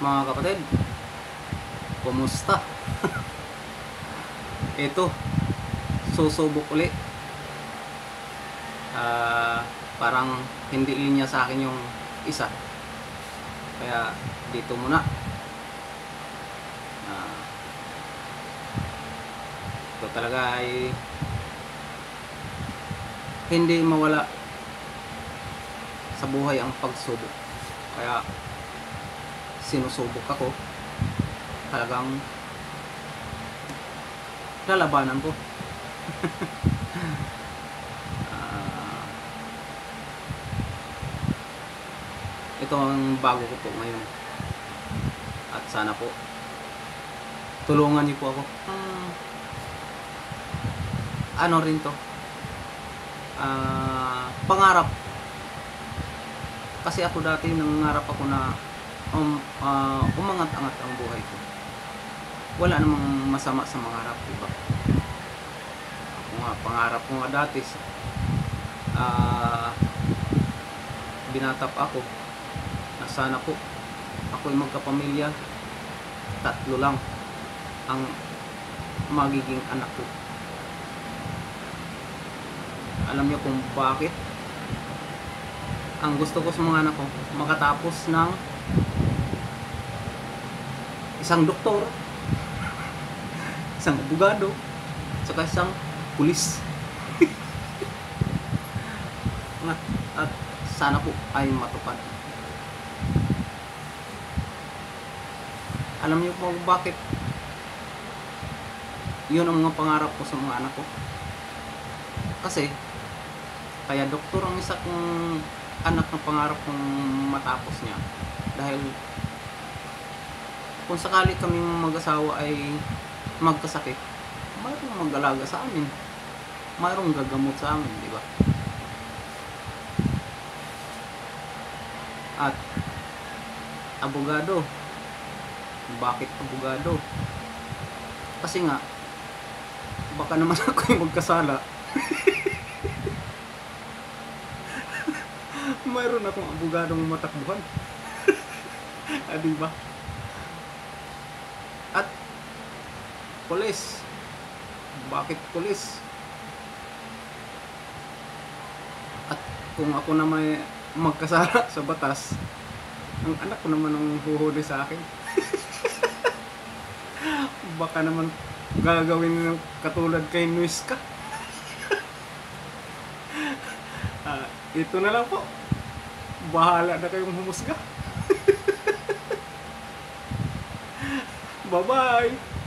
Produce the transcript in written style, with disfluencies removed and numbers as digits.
Mga kapatid, kumusta? Ito, susubok uli. Parang hindi linya sa akin yung isa. Kaya dito muna. Ito talaga ay hindi mawala sa buhay ang pagsubok. Kaya sinusubok ako. Talagang lalabanan ko. Ito ang bago ko po ngayon. At sana po tulungan niyo po ako. Ano rin to? Pangarap. Kasi ako dati nangangarap ako na umangat-angat ang buhay ko. Wala namang masama sa mangarap, diba? Ako nga, pangarap ko nga dati, binatap ako na sana po ako'y magkapamilya, 3 lang ang magiging anak ko. Alam niyo kung bakit? Ang gusto ko sa mga anak ko, makatapos ng isang doktor, isang abogado, saka isang pulis. At sana po ay matupad. Alam niyo po bakit? Yun ang mga pangarap ko sa mga anak ko. Kasi kaya doktor ang isa kong anak ng pangarap kong matapos niya. Dahil kung sakali kaming mag-asawa ay magkasakit, mayroong mag-alaga sa amin, mayroong gagamot sa amin, di ba? At abogado. Bakit abogado? Kasi nga baka naman ako yung magkasala. Mayroon akong abogadong matakbuhan. Diba? At pulis. Bakit pulis? At kung ako na may magkasala sa batas, ang anak ko naman ang huhuli sa akin. Baka naman gagawin ng katulad kay Nuiska. Ito na lang po. Bahala na kayong humusga. Bye-bye!